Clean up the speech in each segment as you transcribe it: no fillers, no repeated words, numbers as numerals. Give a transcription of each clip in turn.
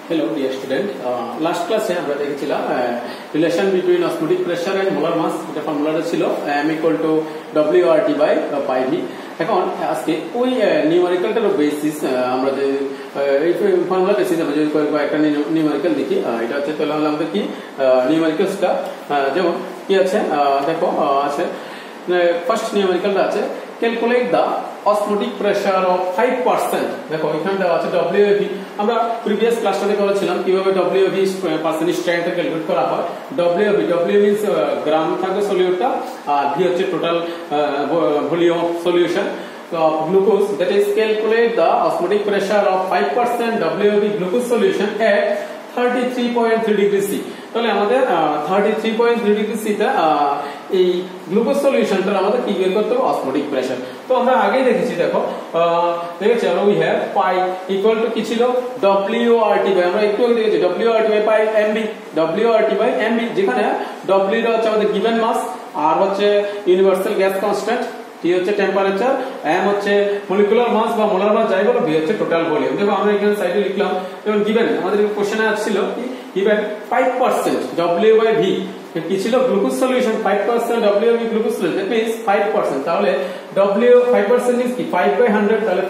Hello dear student, last class আমরা দেখেছিলাম relation between osmotic pressure and molar mass, এটা ফর্মুলাটা ছিল m equal to WRT by pi v। এখন আজকে ওই নিউমেরিক্যালটার বেসিস আমরা যে এই ফর্মুলা বেসিস আমরা যদি কয়েকটা নিউমেরিক্যাল দেখি, এটা হচ্ছে তাহলে আমাদের কি নিউমেরিক্যালসটা যেমন কি আছে দেখো আছে ফার্স্ট নিউমেরিক্যালটা আছে calculate the osmotic pressure of 5%। দেখো এখানটা আছে WAV। আমরা প্রিভিয়াস ক্লাসটাতে করেছিলাম কিভাবে WAV পার্সেন্টেজ স্ট্রেংথ ক্যালকুলেট করা হয়। W মিন্স গ্রাম থাকবে সলিউটটা, আর V হচ্ছে total volume of solution of glucose, that is calculate the osmotic pressure of 5% WAV glucose solution at 33.3 degree C। তাহলে আমাদের 33.3 degree C তে এই গ্লুকোজ সলিউশনটা আমাদের কি বের করতে হবে, অসমোটিক প্রেসার। তো আমরা আগেই দেখেছি, দেখো দেখেছি আমরা we have pi equal to কি ছিল WRT বাই, আমরা একটু আগে দেখেছি WRT by pi MB, WRT by MB, যেখানে W টা হচ্ছে আমাদের গিভেন মাস, আর হচ্ছে ইউনিভার্সাল গ্যাস কনস্ট্যান্ট, T হচ্ছে টেম্পারেচার, M হচ্ছে মলিকুলার মাস বা মোলার মাস যাই বলো, V হচ্ছে টোটাল ভলিউম। দেখো আমরা এখানে সাইডে লিখলাম, যেমন গিভেন আমাদের কোশ্চেনে আসছিল গিভেন 5% W বাই V কি ছিল glucose solution 5% WAV glucose solution, that means 5%। তাহলে W 5% ইজ কি 5/100, তাহলে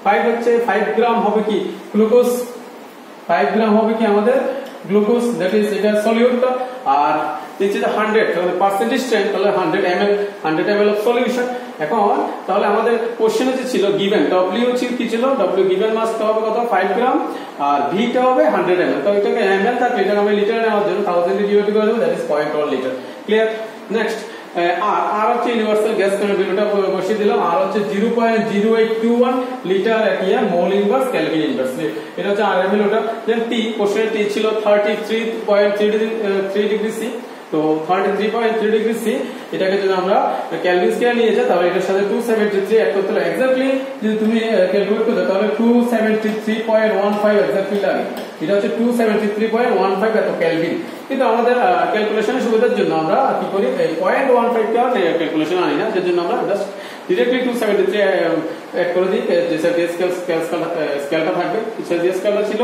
5 হচ্ছে 5 গ্রাম হবে কি গ্লুকোজ, 5 গ্রাম হবে কি আমাদের গ্লুকোজ, দ্যাট ইজ এটা সলিউটটা, আর নিচে 100 তাহলে পার্সেন্টেজ স্ট্রেংথ, তাহলে 100 ml অফ সলিউশন। এখন তাহলে আমাদের কোশ্চেনে যে ছিল গিভেন W ছিল কি ছিল W গিভেন মাস টা হবে কত 5 গ্রাম, আর V টা হবে 100 ml। তো এটাকে ml থাকলে এটাকে আমি লিটারে নেওয়ার জন্য 1000 দিয়ে ডিভাইড করে দেব, that is 0.1 litre. Clear? Next আর হচ্ছে ইউনিভার্সাল গ্যাস ভ্যালুটা বসিয়ে দিলাম, আর হচ্ছে 0.0821 litre ATM mole inverse kelvin inverse, এটা হচ্ছে RML। ওটা দেন T কোশ্চেনে T ছিল 33.3 ডিগ্রি C। তো 33.3 ডিগ্রি C এটাকে যদি আমরা কেলভিন স্কেলে নিয়ে যাই, তাহলে এটার সাথে 273 অ্যাড করতে হবে। এক্স্যাক্টলি যদি তুমি ক্যালকুলেট করতে তাহলে 273.15 এক্স্যাক্টলি লাগে। এটা হচ্ছে 273.15 এত কেলভিন। কিন্তু আমাদের ক্যালকুলেশনের সুবিধার জন্য আমরা কি করি, এই 0.15 টা ক্যালকুলেশন আনি না, যার জন্য আমরা জাস্ট ডিরেক্টলি 273 অ্যাড করে দিই। যে স্কেলটা থাকবে, যে স্কেলটা ছিল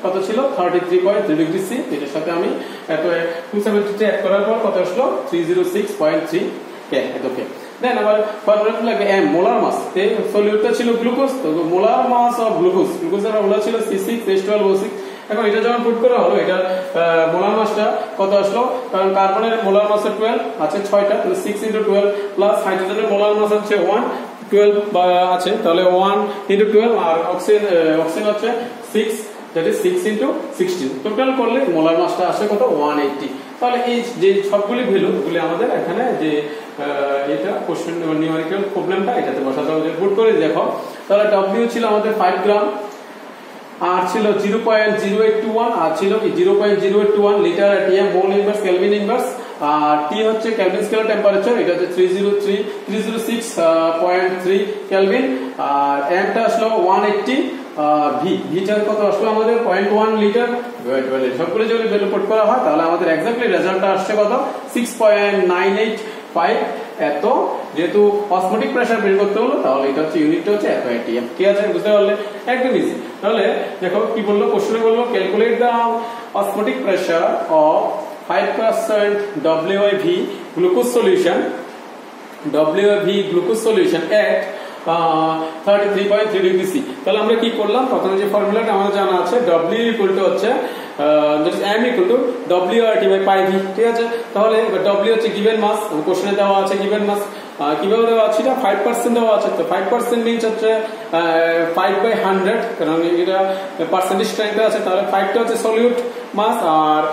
কত ছিল 33.3 ডিগ্রি C, এটার সাথে আমি এত 273 অ্যাড করার পর কত আসলো 306.3 কে। ওকে, দেন আবার ফর্মুলা লাগে m মোলার মাস, তে সলিউটটা ছিল গ্লুকোজ, তো মোলার মাস অফ গ্লুকোজের ফর্মুলা ছিল C6H12O6। এখন এটা যখন পুট করা হলো, এটা মোলার মাসটা কত আসলো, কারণ কার্বনের মোলার মাস 12 আছে 6টা, তাহলে 6 × 12 প্লাস হাইড্রোজেনের মোলার মাস হচ্ছে 12 আছে, তাহলে 1 × 12, আর অক্সিজেন হচ্ছে 6, that is 6 × 16, টোটাল করলে মোলার মাসটা আসে কত 180। তাহলে এই যে সবগুলি ভ্যালুগুলি আমাদের এখানে যে এটা কোশ্চেন নিউমেরিক্যাল প্রবলেমটা এটাতে বসাতে হবে। পুট করে দেখো, তাহলে W ছিল আমাদের 5 গ্রাম, আর ছিল 0.0821, আর ছিল কি 0.0821 litre ATM mole inverse kelvin inverse, আর T হচ্ছে কেলভিন স্কেলার টেম্পারেচার, এটা হচ্ছে 306.3 কেলভিন, আর M টা আসলো 180, V টা কত আসলো আমাদের 0.1 লিটার। সবগুলো যদি ভ্যালু পুট করা হয় তাহলে আমাদের এক্স্যাক্টলি রেজাল্টটা আসছে কত 6.985 এত। যেহেতু অসমোটিক প্রেসার বের করতে হলো, তাহলে এটা হচ্ছে ইউনিটটা হচ্ছে এত এটিএম। ঠিক আছে, বুঝতে পারলে? একদম ইজি। তাহলে দেখো কি বললো কোশ্চেনে, বললো calculate the osmotic pressure of 5% WAV glucose solution at 33.3 degree C। তাহলে আমরা কি করলাম, প্রথমে যে ফর্মুলাটা আমাদের জানা আছে W ইকুয়াল টু হচ্ছে M equal to WRT by pi V। ঠিক আছে, তাহলে W হচ্ছে গিভেন মাস, কোশ্চেনে দেওয়া আছে গিভেন মাস, কিভাবে দেওয়া আছে, এটা 5% দেওয়া আছে। তো 5% মিন্স হচ্ছে 5/100, কারণ এটা পার্সেন্টেজ স্ট্রেংথ আছে, তাহলে 5 টা হচ্ছে সলিউট মাস, আর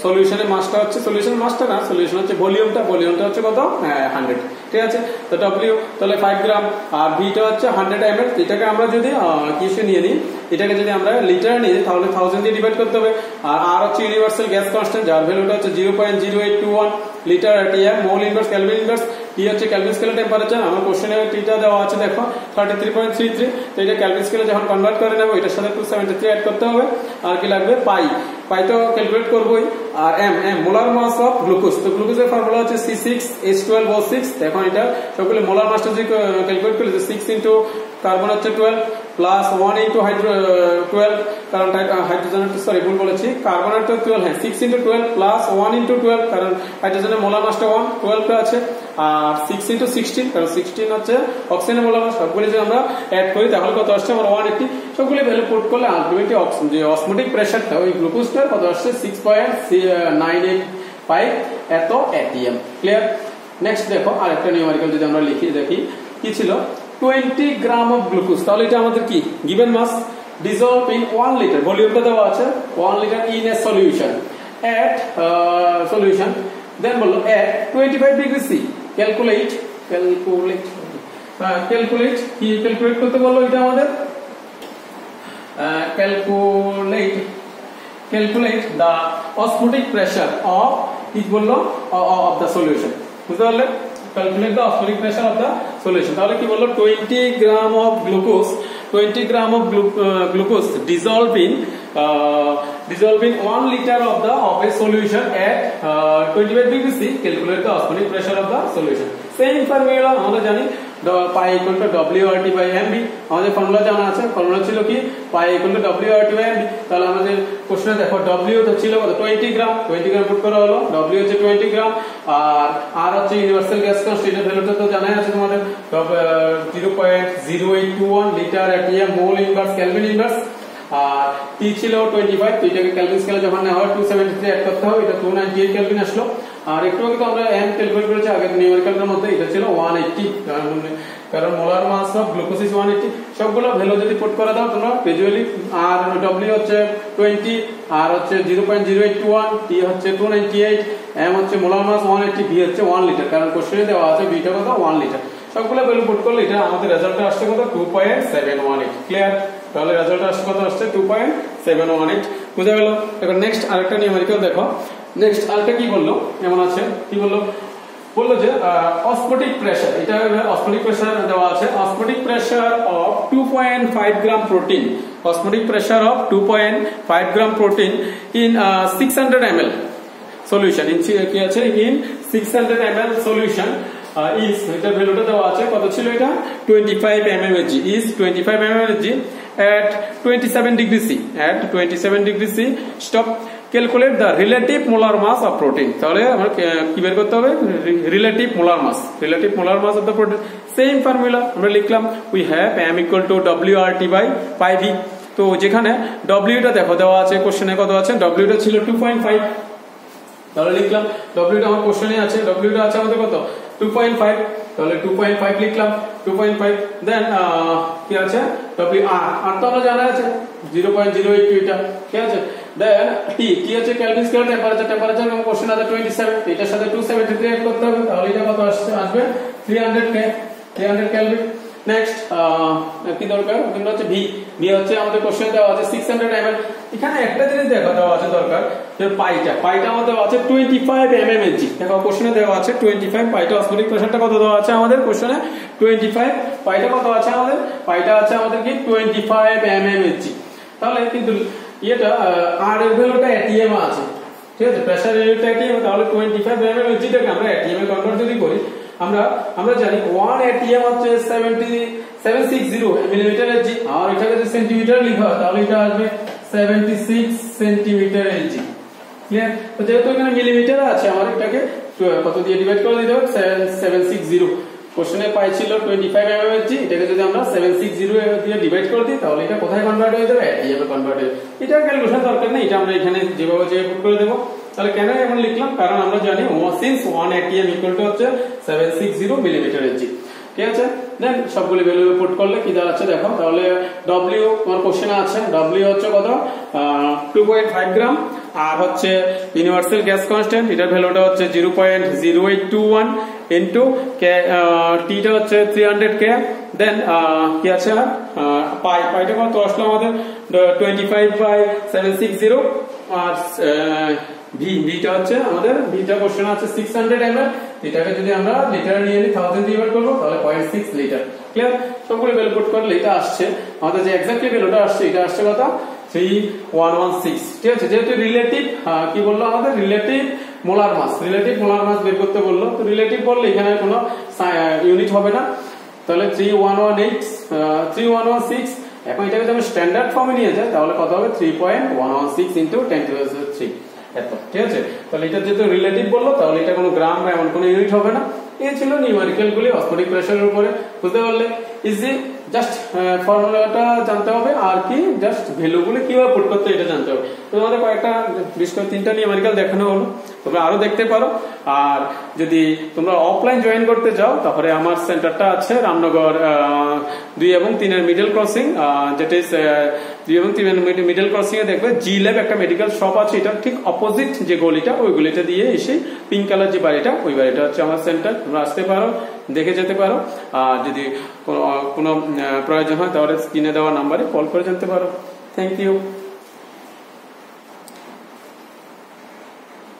সলিউশনের মাসটা হচ্ছে সলিউশন মাসটা না, সলিউশন হচ্ছে ভলিউমটা হচ্ছে কত 100। ঠিক আছে, তো W তাহলে 5 গ্রাম, আর V টা হচ্ছে 100 ml। এটাকে আমরা যদি কিসে নিয়ে নিই, এটাকে যদি আমরা লিটারে নিয়ে যাই তাহলে 1000 দিয়ে ডিভাইড করতে হবে, আর হচ্ছে ইউনিভার্সাল গ্যাস কনস্ট্যান্ট, যার ভ্যালুটা হচ্ছে 0.0821 litre ATM mole inverse kelvin inverse. T হচ্ছে কেলভিন স্কেলার টেম্পারেচার, আমার কোশ্চেনে Tটা দেওয়া আছে দেখো 33.33। তো এটা কেলভিন স্কেলে যখন কনভার্ট করে নেব, এটার সাথে 273 অ্যাড করতে হবে, আর কি লাগবে পাই তো ক্যালকুলেট করবোই, আর M molar mass of glucose. তো গ্লুকোজের ফর্মুলা হচ্ছে C6H12O6। এখন এটা সবগুলো মোলার মাসটা যদি ক্যালকুলেট করলে 6 × কার্বন হচ্ছে 12 প্লাস 1 ইনটু 12 কারণ হাইড্রোজেনের সরি ভুল বলেছি, কার্বনের তো 12 হ্যাঁ 6 ইনটু 12 প্লাস 1 ইনটু 12 কারণ হাইড্রোজেনের মোলার মাসটা 1 12 টা আছে, আর 6 ইনটু 16 কারণ 16 হচ্ছে অক্সিজেনের মোলার মাস। সবগুলো যদি আমরা অ্যাড করি তাহলে কত আসছে আমার 180। সবগুলো ভ্যালু পুট করলে আলটিমেটলি যে অসমোটিক প্রেসারটা ওই গ্লুকোজটার কত আসছে 6.985 এত এটিএম। ক্লিয়ার? নেক্সট দেখো আরেকটা নিউমেরিক্যাল যদি আমরা লিখি দেখি কি ছিল, 20 গ্রাম অফ গ্লুকোজ, তাহলে এটা আমাদের কি given mass dissolve in 1 liter, ভলিউমটা দেওয়া আছে 1 liter in a solution at solution, then বললো at 25 degree C, calculate কি ক্যালকুলেট করতে বললো এটা আমাদের calculate the osmotic pressure of কি বললো of the solution, বুঝতে পারলে? calculate the osmotic pressure of the solution, তাহলে কি বললো 20 গ্রাম of glucose dissolve in 1 liter of a solution at 25 degree C, calculate the osmotic pressure of the solution. Same formula আমরা জানি pi equal to WRT by MB, আমাদের formula জানা আছে, formula ছিল কি pi equal to WRT by MB। তাহলে আমাদের কোশ্চেনে দেখো W তো ছিল কত 20 গ্রাম পুট করা হলো, W হচ্ছে 20 গ্রাম, আর R হচ্ছে ইউনিভার্সাল গ্যাস কনস্ট্যান্ট, এর ভ্যালুটা তো জানাই আছে তোমাদের 0.0821 litre ATM mole inverse kelvin inverse, আর T ছিল 25, তো এটাকে কেলভিন স্কেলে যখন নেওয়া হয় 273 অ্যাড করতে হবে, এটা 298 কেলভিন আসলো। আর একটু আগে তো আমরা m ক্যালকুলেট করেছি আগের নিউমেরিক্যালটার মধ্যে, এটা ছিল 180 কারণ molar mass of glucose is 180। সবগুলো ভ্যালু যদি পুট করে দাও তোমরা ভিজুয়ালি, আর W হচ্ছে 20, আর হচ্ছে 0.081, T হচ্ছে 298, m হচ্ছে মোলার মাস 180, V হচ্ছে 1 লিটার কারণ কোশ্চেনে দেওয়া আছে বিটা কত 1 লিটার। সবগুলো ভ্যালু পুট করলে এটা আমাদের রেজাল্টটা আসছে কত 2.718। ক্লিয়ার? তাহলে রেজাল্ট আসছে কত আসছে 2.718। বুঝা গেল? এখন নেক্সট আরেকটা নিউমেরিক্যাল দেখো, নেক্সট আরেকটা কি বললো এমন আছে, কি বললো যে অসমোটিক প্রেসার, এটা অসমোটিক প্রেসার দেওয়া আছে, osmotic pressure of 2.5 gram protein, osmotic pressure of 2.5 gram protein in 600 ml solution, কি আছে ইন 600 ml সলিউশন is, এটা ভ্যালুটা দেওয়া আছে কত ছিল এটা 25 mmHg, is 25 mmHg at 27 degree C, at 27 degree C, stop, calculate the relative molar mass of protein, তাহলে আমরা কি বের করতে হবে relative molar mass of the protein। same formula আমরা লিখলাম, we have m equal to WRT by pi v, তো যেখানে W টা দেখো দেওয়া আছে কোশ্চেনে কত আছে, W টা ছিল 2.5, তাহলে লিখলাম W টা আমার কোশ্চেনে আছে, W টা আছে আমাদের কত 2.5, তাহলে 2.5 লিখলাম 2.5, দেন কি আছে WR, আর তো আমরা জানা আছে 0.082 এটা, ঠিক আছে। দেন T আছে কেলভিন স্কেল টেম্পারেচার এবং কোশ্চেন আছে 27, এটার সাথে 273 এড করতে হবে, তাহলে এটা কত আসবে 300 কেলভিন। নেক্সট কি দরকার কিন্তু হচ্ছে V হচ্ছে আমাদের কোশ্চেন দেওয়া আছে 600 ml। এখানে একটা জিনিস দেখা দেওয়া আছে দরকার, যে পাইটা আমাদের আছে 25 mmHg, দেখো কোশ্চেনে দেওয়া আছে 25, পাইটা অসমোটিক প্রেসারটা কত দেওয়া আছে আমাদের কোশ্চেনে 25, পাইটা কত আছে আমাদের, পাইটা আছে আমাদের কি 25 mmHg। তাহলে কিন্তু এটা R এর ভ্যালুটা ATM আছে, ঠিক আছে, প্রেসার ইউনিটটা ATM, তাহলে 25 mmHg টাকে আমরা ATM এ কনভার্ট যদি করি, আমরা জানি 1 ATM হচ্ছে 760 মিলিমিটার Hg, আর এটাকে যদি সেন্টিমিটার লিখা হয় তাহলে এটা আসবে 76 সেন্টিমিটার Hg। ক্লিয়ার? তো যেহেতু এখানে মিলিমিটার আছে আমার এটাকে কত দিয়ে ডিভাইড করে দিতে হবে 760, কোশ্চেনে পাইছিল 25 mmHg, এটাকে যদি আমরা 760 দিয়ে ডিভাইড করে দিই তাহলে এটা কোথায় কনভার্ট হয়ে যাবে ATM এ কনভার্ট হয়ে যাবে। এটা ক্যালকুলেশন দরকার নেই, এটা আমরা এখানে যেভাবে পুট করে দেব। তাহলে কেন এখন লিখলাম, কারণ আমরা জানি since 1 ATM equal to হচ্ছে 760 মিলিমিটার Hg, ঠিক আছে। দেন সবগুলো ভ্যালু পুট করলে কি দাঁড়াচ্ছে দেখো, তাহলে W তোমার কোশ্চেনে আছে, W হচ্ছে কত 2.5 গ্রাম, আর হচ্ছে ইউনিভার্সাল গ্যাস কনস্ট্যান্ট, এটার ভ্যালুটা হচ্ছে 0.0821 ইনটু T টা হচ্ছে 300 K, দেন কি আছে পাইটা কত আসলো আমাদের 25 বাই 760, আর ভিটা হচ্ছে আমাদের ভিটা কোশ্চেন আছে 600 ml, এটাকে যদি আমরা লিটার নিয়ে নিই 1000 ডিভাইড করব তাহলে 0.6 লিটার। ক্লিয়ার? সবগুলো ভ্যালু পুট করলে এটা আসছে আমাদের যে এক্স্যাক্টলি ভ্যালুটা আসছে, এটা আসছে কত 3116, ঠিক আছে। যেহেতু রিলেটিভ কি বললো আমাদের রিলেটিভ মোলার মাস বের করতে বললো, তো রিলেটিভ বললে এখানে কোনো ইউনিট হবে না, তাহলে 3116 এখন এটাকে যদি আমি স্ট্যান্ডার্ড ফর্মে নিয়ে যাই তাহলে কত হবে 3.116 ইন্টু 10⁻³ এত, ঠিক আছে। তাহলে এটা যেহেতু রিলেটিভ বললো তাহলে এটা কোনো গ্রাম বা এমন কোনো ইউনিট হবে না। এই ছিল নিউমেরিক্যাল গুলি অস্মোটিক প্রেসারের উপরে, বুঝতে পারলে? ইজি, জাস্ট ফর্মুলাটা জানতে হবে আর কি জাস্ট ভ্যালুগুলো কিভাবে পুট করতে এটা জানতে হবে। তোমাদের কয়েকটা বিষয় 3টা নিউমেরিক্যাল দেখানো হলো, তোমরা আরো দেখতে পারো। আর যদি তোমরা অফলাইন জয়েন করতে চাও তাহলে আমার সেন্টারটা আছে রামনগর 2 এবং 3 এর মিডল ক্রসিং, যেটা 2 এবং 3 এর মিডল ক্রসিং এ দেখবে জি ল্যাব একটা মেডিকেল শপ আছে, এটা ঠিক অপোজিট যে গলিটা ওই গলিটা দিয়ে এসে পিঙ্ক কালার যে বাড়িটা ওই বাড়িটা হচ্ছে আমার সেন্টার। তোমরা আসতে পারো, দেখে যেতে পারো। আর যদি কোনো প্রয়োজন হয় তাহলে স্ক্রিনে দেওয়া নাম্বারে কল করে জানতে পারো। Thank you.